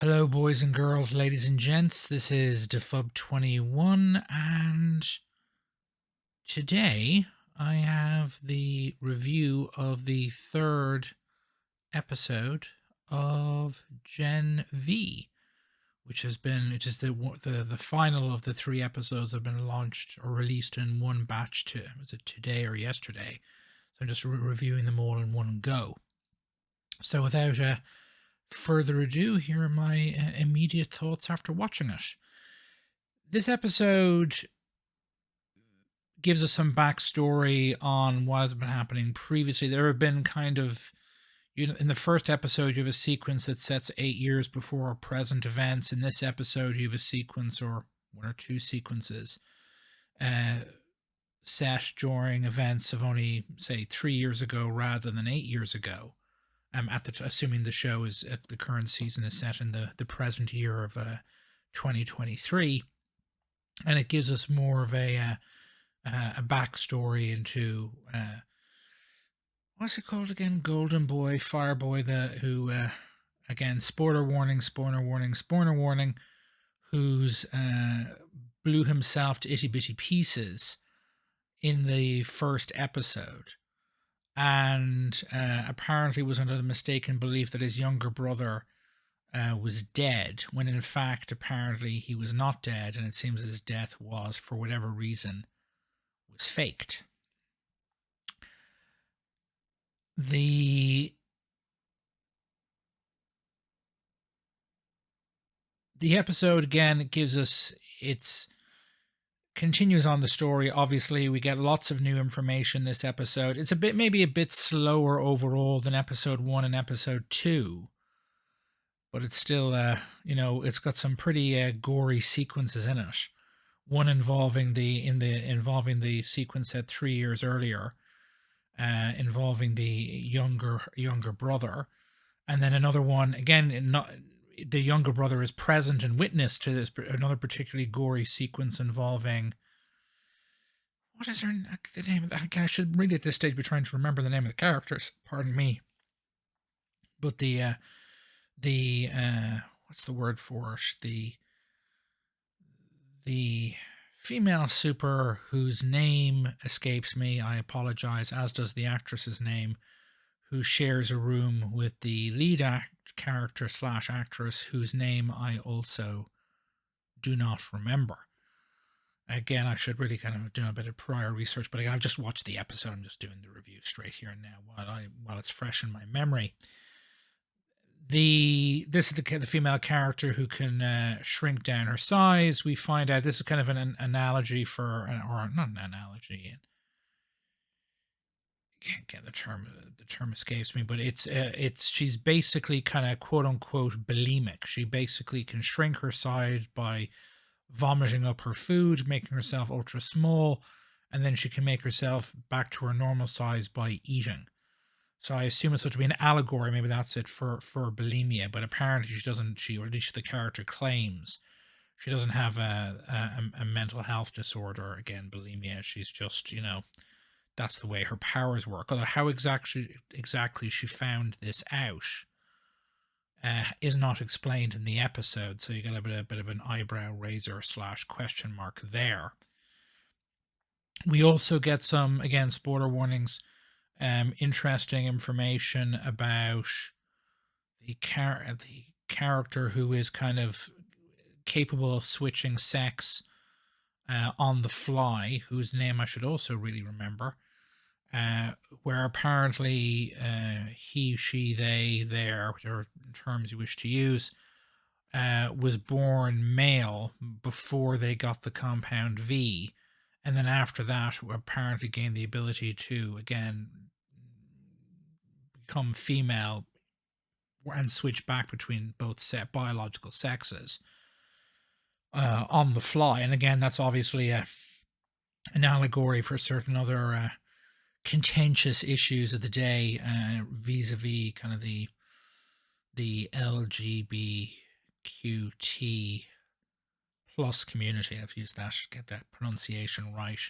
Hello, boys and girls, ladies and gents. This is DafubFilm&TV, and today I have the review of the third episode of genv, which is the final of the three episodes that have been launched or released in one batch. Was it today or yesterday? So I'm just reviewing them all in one go. So without further ado, here are my immediate thoughts after watching it. This episode gives us some backstory on what has been happening previously. There have been in the first episode, you have a sequence that sets 8 years before present events. In this episode, you have a sequence or one or two sequences set during events of only, say, 3 years ago rather than 8 years ago. Assuming the show is the current season is set in the present year of 2023, and it gives us more of a backstory into what's it called again? Golden Boy, Fire Boy, who again, spoiler warning, who's blew himself to itty bitty pieces in the first episode, and apparently was under the mistaken belief that his younger brother was dead, when in fact apparently he was not dead, and it seems that his death was, for whatever reason, was faked. The episode again gives us continues on the story. Obviously, we get lots of new information this episode. It's maybe a bit slower overall than episode 1 and episode 2, but it's still it's got some pretty gory sequences in it. One involving the sequence set 3 years earlier, involving the younger brother, and then another one again. The younger brother is present and witness to this another particularly gory sequence involving, what is the name of that? I should really at this stage be trying to remember the name of the characters. Pardon me, but the what's the word for it? The female super whose name escapes me, I apologize, as does the actress's name, who shares a room with the lead character / actress, whose name I also do not remember. Again, I should really kind of do a bit of prior research, but again, I've just watched the episode. I'm just doing the review straight here and now while it's fresh in my memory. This is the female character who can shrink down her size. We find out this is kind of an analogy for, or not an analogy. Can't get the term escapes me, but it's she's basically kind of quote unquote bulimic. She basically can shrink her size by vomiting up her food, making herself ultra small, and then she can make herself back to her normal size by eating. So I assume it's supposed to be an allegory, maybe that's it, for bulimia, but apparently she doesn't, or at least the character claims she doesn't have a mental health disorder. Again, bulimia, she's just, that's the way her powers work. Although how exactly she found this out is not explained in the episode, so you got a bit of an eyebrow raiser / question mark there. We also get some, again, spoiler warnings, interesting information about the character who is kind of capable of switching sex on the fly, whose name I should also really remember, where apparently he, she, they, their, whichever terms you wish to use, was born male before they got the compound V, and then after that apparently gained the ability to, again, become female and switch back between both biological sexes on the fly. And again, that's obviously an allegory for certain other contentious issues of the day, vis-a-vis kind of the LGBTQT plus community. I've used that, get that pronunciation right,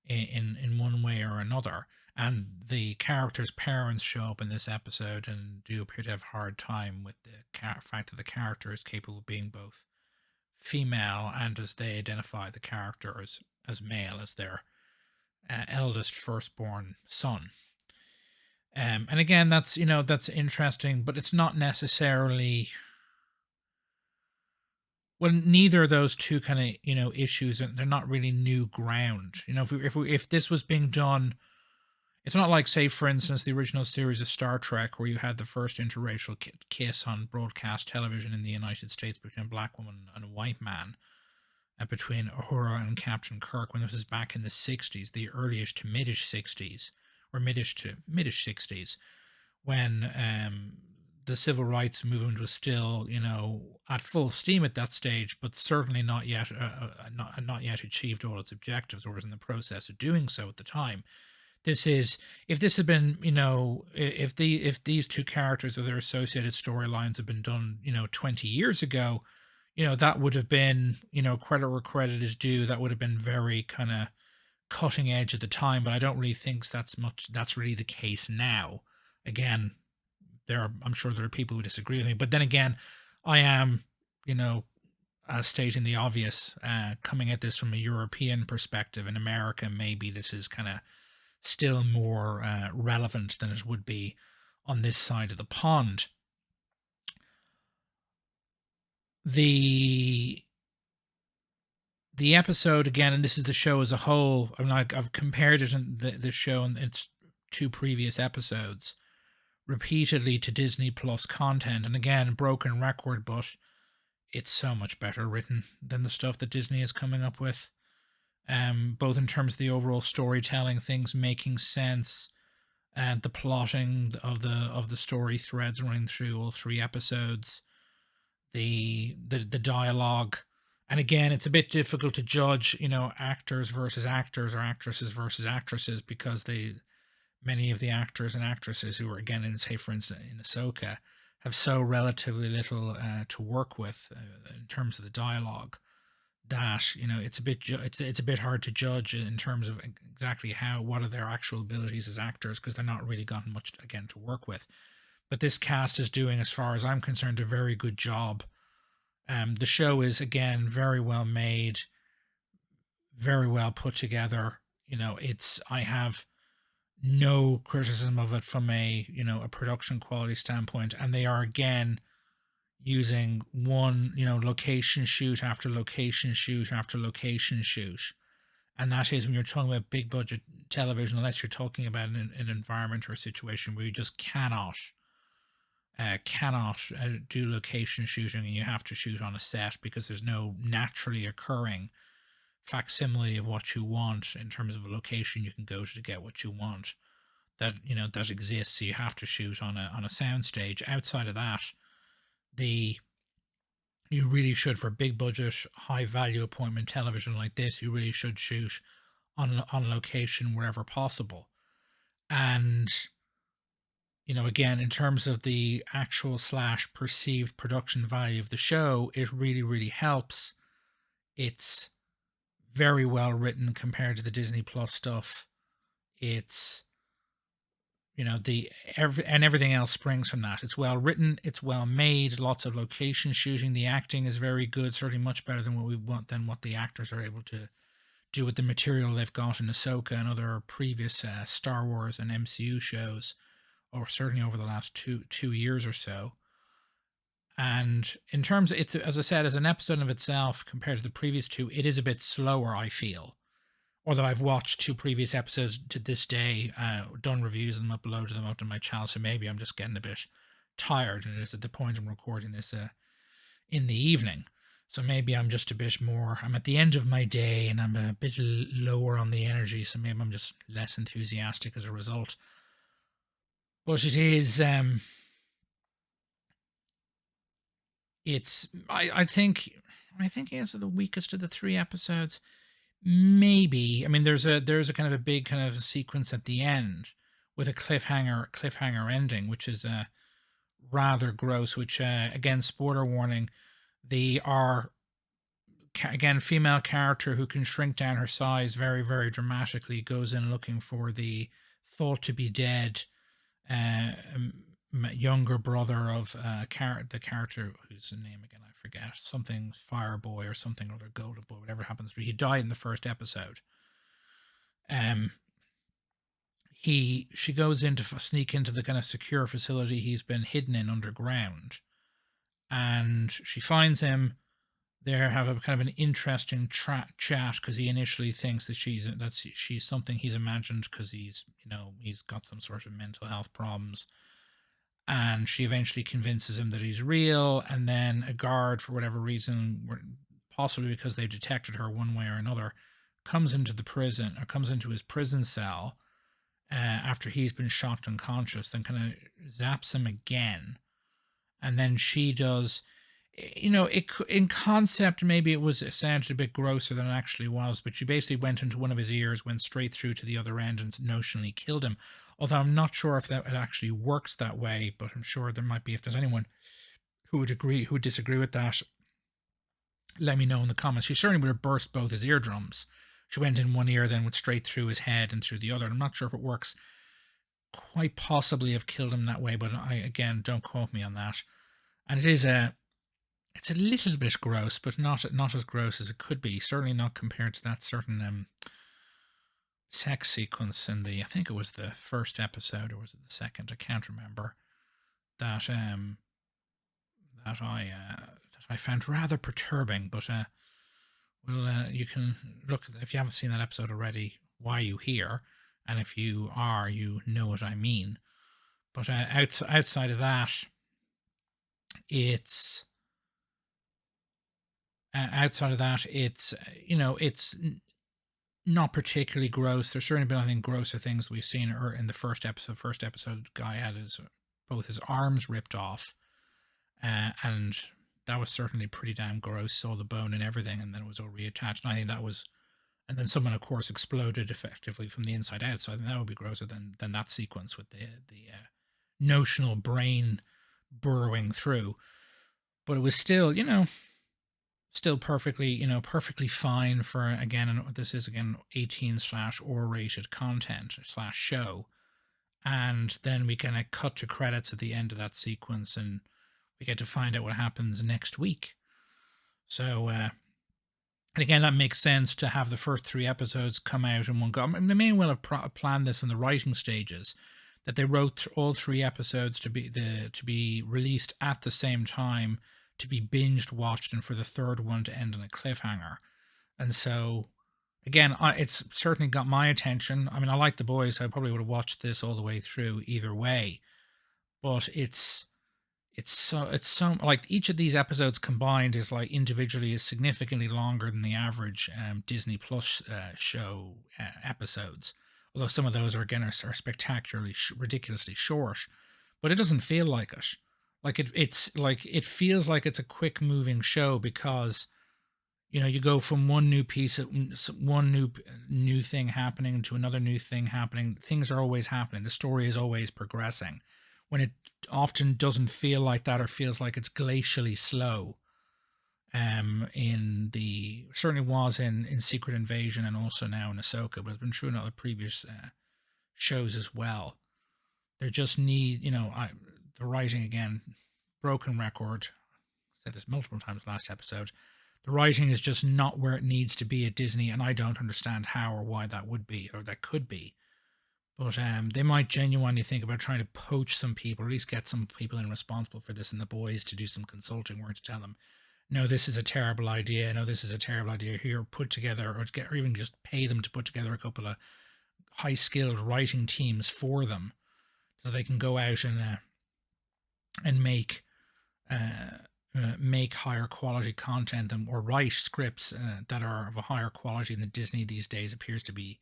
in one way or another. And the character's parents show up in this episode and do appear to have a hard time with the fact that the character is capable of being both female and, as they identify the character, as male, as their eldest firstborn son. And again, that's that's interesting, but it's not necessarily, well, neither of those two kind of issues, they're not really new ground. If this was being done, it's not like, say, for instance, the original series of Star Trek, where you had the first interracial kiss on broadcast television in the United States between a black woman and a white man, and between Uhura and Captain Kirk, when this was back in the 60s, the earliest to midish 60s, or midish to midish 60s, when the civil rights movement was still, at full steam at that stage, but certainly not yet not yet achieved all its objectives, or was in the process of doing so at the time. If this had been, if these two characters or their associated storylines had been done, 20 years ago, that would have been, credit where credit is due. That would have been very kind of cutting edge at the time, but I don't really think that's really the case now. Again, I'm sure there are people who disagree with me, but then again, I am, stating the obvious, coming at this from a European perspective. In America, maybe this is kind of still more relevant than it would be on this side of the pond. The episode, again, and this is the show as a whole, I've compared it in the show and its two previous episodes repeatedly to Disney Plus content, and again, broken record, but it's so much better written than the stuff that Disney is coming up with, both in terms of the overall storytelling, things making sense, and the plotting of the story threads running through all three episodes, the dialogue. And again, it's a bit difficult to judge, actors versus actors, or actresses versus actresses, because many of the actors and actresses who are, again, in, say, for instance, in Ahsoka, have so relatively little to work with in terms of the dialogue, that it's a bit hard to judge in terms of exactly what are their actual abilities as actors, because they're not really gotten much, again, to work with. But this cast is doing, as far as I'm concerned, a very good job. The show is, again, very well made, very well put together. I have no criticism of it from a production quality standpoint, and they are, again, using one location shoot after location shoot after location shoot. And that is, when you're talking about big budget television, unless you're talking about an environment or a situation where you just cannot do location shooting, and you have to shoot on a set because there's no naturally occurring facsimile of what you want in terms of a location you can go to get what you want, that exists. So you have to shoot on a soundstage. Outside of that, you really should, for big budget, high value appointment television like this, you really should shoot on location wherever possible. And again, in terms of the actual / perceived production value of the show, it really, really helps. It's very well written compared to the Disney Plus stuff. It's everything else springs from that. It's well written, it's well made, lots of location shooting. The acting is very good, certainly much better than what the actors are able to do with the material they've got in Ahsoka and other previous Star Wars and MCU shows, or certainly over the last two years or so. And in terms of, it's, as I said, as an episode of itself, compared to the previous two, it is a bit slower, I feel. Although I've watched two previous episodes to this day, done reviews of them, uploaded them up to my channel, so maybe I'm just getting a bit tired, and it is at the point I'm recording this in the evening. So maybe I'm just a bit more, I'm at the end of my day, and I'm a bit lower on the energy, so maybe I'm just less enthusiastic as a result. But it is, I think it's the weakest of the three episodes. Maybe. I mean, there's a kind of a big kind of sequence at the end with a cliffhanger ending, which is rather gross. Which again, spoiler warning, they are again, female character who can shrink down her size very, very dramatically, goes in looking for the thought to be dead younger brother of the character whose name again I forget, something Fireboy or something or other, Golden Boy, whatever happens to be. He died in the first episode. She goes in to sneak into the kind of secure facility he's been hidden in underground, and she finds him there, have a kind of an interesting chat, because he initially thinks that she's something he's imagined, because he's got some sort of mental health problems, and she eventually convinces him that he's real. And then a guard, for whatever reason, possibly because they've detected her one way or another, comes into his prison cell after he's been shocked unconscious, then kind of zaps him again. And then she does, in concept, maybe it sounded a bit grosser than it actually was, but she basically went into one of his ears, went straight through to the other end, and notionally killed him. Although I'm not sure if it actually works that way, but I'm sure there might be. If there's anyone who would disagree with that, let me know in the comments. She certainly would have burst both his eardrums. She went in one ear, then went straight through his head and through the other. I'm not sure if it works. Quite possibly have killed him that way, but again, don't quote me on that. And it's a little bit gross, but not as gross as it could be. Certainly not compared to that certain sex sequence in I think it was the first episode, or was it the second? I can't remember. That I found rather perturbing. But you can look, if you haven't seen that episode already, why are you here? And if you are, you know what I mean. But outside of that, it's it's not particularly gross. There's certainly been, I think, grosser things we've seen in the first episode. First episode, guy had both his arms ripped off, and that was certainly pretty damn gross. Saw the bone and everything, and then it was all reattached. And I think that was, and then someone, of course, exploded effectively from the inside out. So I think that would be grosser than that sequence with the notional brain burrowing through. But it was still, still perfectly, perfectly fine for, again, this is, again, 18/R rated content / show. And then we kind of cut to credits at the end of that sequence, and we get to find out what happens next week. So, and again, that makes sense to have the first 3 episodes come out in one go. I mean, they may well have planned this in the writing stages, that they wrote all 3 episodes to be released at the same time, to be binged watched, and for the third one to end on a cliffhanger. And so, again, it's certainly got my attention. I mean, I like The Boys. I probably would have watched this all the way through either way. But it's so like, each of these episodes combined is like individually is significantly longer than the average Disney Plus show episodes. Although some of those are spectacularly ridiculously short, but it doesn't feel like it. Like it feels like it's a quick moving show, because you go from one new new thing happening to another new thing happening. Things are always happening. The story is always progressing. When it often doesn't feel like that, or feels like it's glacially slow. Certainly was in Secret Invasion, and also now in Ahsoka, but it's been true in other previous shows as well. They just need, the writing, again, broken record. I said this multiple times last episode. The writing is just not where it needs to be at Disney, and I don't understand how or why that would be, or that could be. But they might genuinely think about trying to poach some people, or at least get some people in responsible for this in The Boys to do some consulting work, to tell them, no, this is a terrible idea. No, this is a terrible idea. Here, put together, or even just pay them to put together a couple of high-skilled writing teams for them, so they can go out and make higher quality content, or write scripts that are of a higher quality than Disney these days appears to be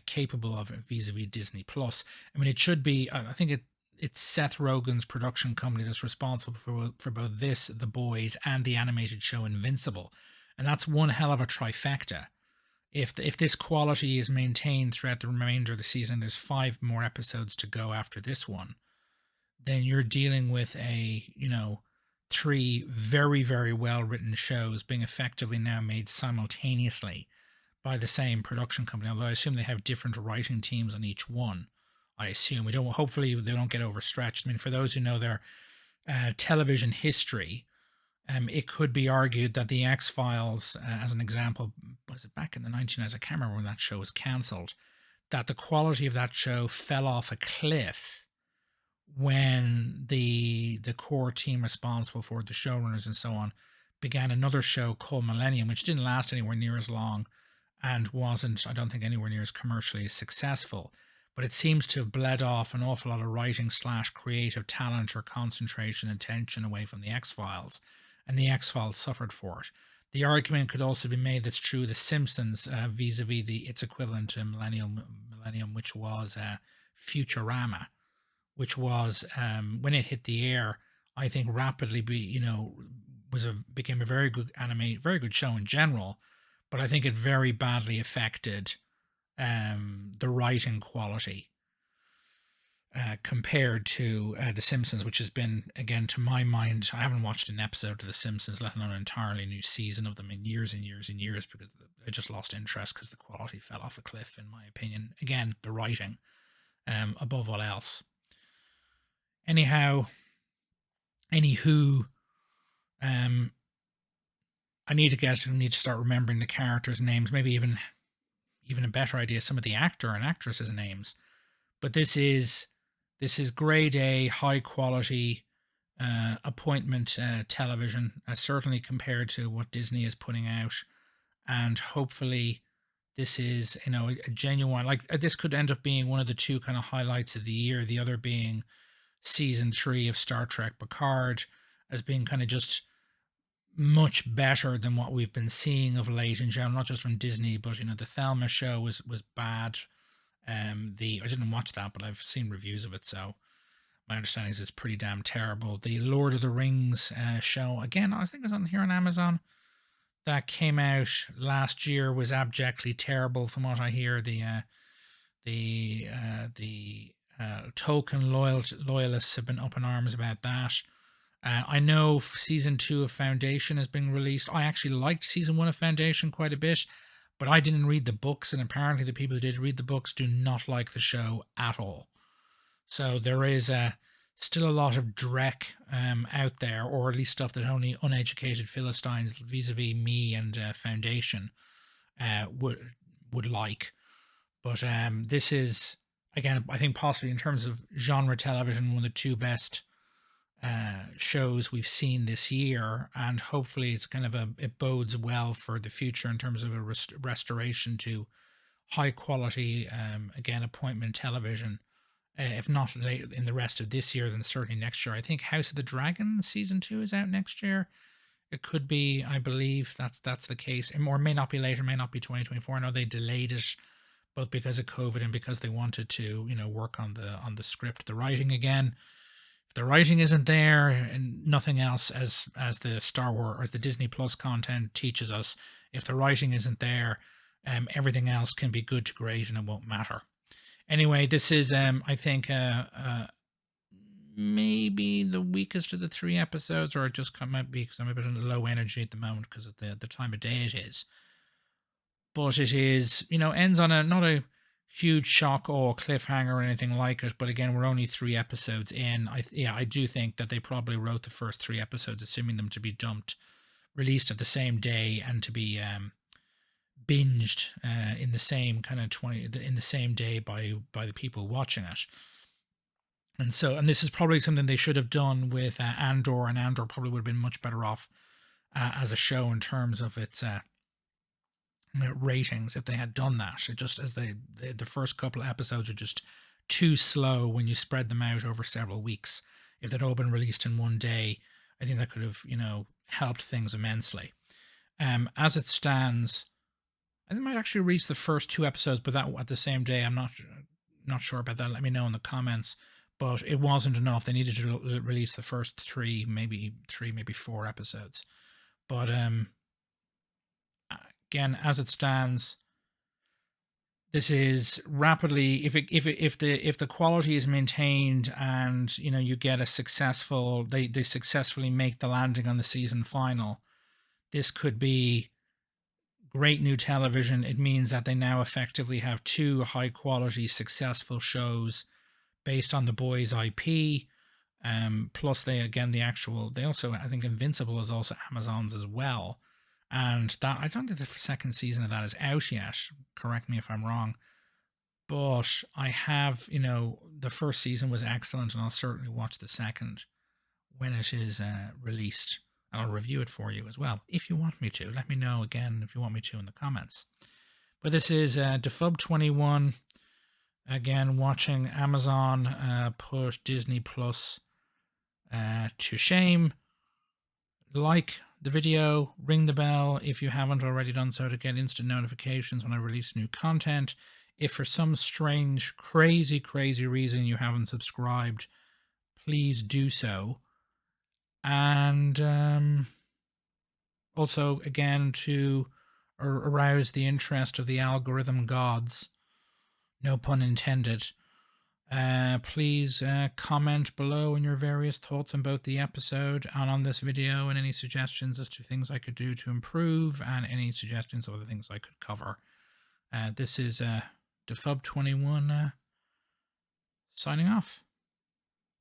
capable of, vis-a-vis Disney Plus. I mean, it should be. I think it's Seth Rogen's production company that's responsible for both this, The Boys, and the animated show Invincible, and that's one hell of a trifecta. If this quality is maintained throughout the remainder of the season, there's 5 more episodes to go after this one, then you're dealing with a three very, very well written shows being effectively now made simultaneously by the same production company, although I assume they have different writing teams on each one. I assume hopefully they don't get overstretched. I mean, for those who know their television history, it could be argued that the X-Files, as an example, was it back in the 1990s? I can't remember when that show was cancelled, that the quality of that show fell off a cliff when the core team responsible for the showrunners and so on began another show called Millennium, which didn't last anywhere near as long and wasn't, I don't think, anywhere near as commercially successful. But it seems to have bled off an awful lot of writing / creative talent or concentration and attention away from the X-Files, and the X-Files suffered for it. The argument could also be made that's true The Simpsons vis-a-vis its equivalent to Millennium, which was Futurama, which was, when it hit the air, I think rapidly became a very good very good show in general, but I think it very badly affected the writing quality compared to The Simpsons, which has been, again, to my mind, I haven't watched an episode of The Simpsons, let alone an entirely new season of them, in years and years and years, because I just lost interest because the quality fell off a cliff, in my opinion. Again, the writing above all else. Anywho, I need to start remembering the characters' names, maybe even a better idea, some of the actor and actresses' names. But this is grade A, high quality appointment television, certainly compared to what Disney is putting out, and hopefully this is a genuine, like, this could end up being one of the two kind of highlights of the year, the other being season 3 of Star Trek Picard, as being kind of just much better than what we've been seeing of late in general, not just from Disney, but the Thelma show was bad. I didn't watch that, but I've seen reviews of it, so my understanding is it's pretty damn terrible. The Lord of the Rings show, again, I think it's on here on Amazon, that came out last year, was abjectly terrible from what I hear. The Tolkien loyalists have been up in arms about that. I know season 2 of Foundation has been released. I actually liked season 1 of Foundation quite a bit, but I didn't read the books, and apparently the people who did read the books do not like the show at all. So there is still a lot of dreck out there, or at least stuff that only uneducated Philistines vis-a-vis me and Foundation would like. But this is, again, I think possibly in terms of genre television, one of the two best shows we've seen this year, and hopefully it's kind of it bodes well for the future in terms of a restoration to high quality, again, appointment television. If not late in the rest of this year, then certainly next year. I think House of the Dragon season 2 is out next year. It could be, I believe that's the case, or may not be later, may not be 2024. I know they delayed it both because of COVID and because they wanted to, work on the script, the writing again. If the writing isn't there, and nothing else, as the Star Wars, as the Disney Plus content teaches us, if the writing isn't there, everything else can be good to great and it won't matter. Anyway, this is, I think, maybe the weakest of the 3 episodes, or it just might be because I'm a bit on low energy at the moment because of the time of day it is. But it is, ends on not a huge shock or cliffhanger or anything like it. But again, we're only 3 episodes in. I do think that they probably wrote the first 3 episodes, assuming them to be released at the same day, and to be binged in the same kind of in the same day by the people watching it. And this is probably something they should have done with Andor, and Andor probably would have been much better off as a show in terms of its ratings if they had done that. It just, as the first couple of episodes are just too slow when you spread them out over several weeks. If they'd all been released in one day, I think that could have helped things immensely. As it stands, I think I might actually release the first 2 episodes, but that at the same day. I'm not sure about that. Let me know in the comments. But it wasn't enough. They needed to release the first 3, maybe 4 episodes. But again, as it stands, This is rapidly, if the quality is maintained, and you get a successful, they successfully make the landing on the season final, this could be great new television. It means that they now effectively have two high quality successful shows based on the Boys IP. Plus they also, I think Invincible is also Amazon's as well. And that, I don't think the second season of that is out yet. Correct me if I'm wrong. But I have, the first season was excellent, and I'll certainly watch the second when it is released. I'll review it for you as well, if you want me to. Let me know again if you want me to in the comments. But this is DafubFilm&TV. Again, watching Amazon put Disney Plus to shame. Like the video, ring the bell if you haven't already done so to get instant notifications when I release new content. If for some strange, crazy reason you haven't subscribed, please do so. And also, again, to arouse the interest of the algorithm gods, no pun intended, please comment below on your various thoughts on both the episode and on this video, and any suggestions as to things I could do to improve, and any suggestions of other things I could cover. This is DafubFilm&TV signing off.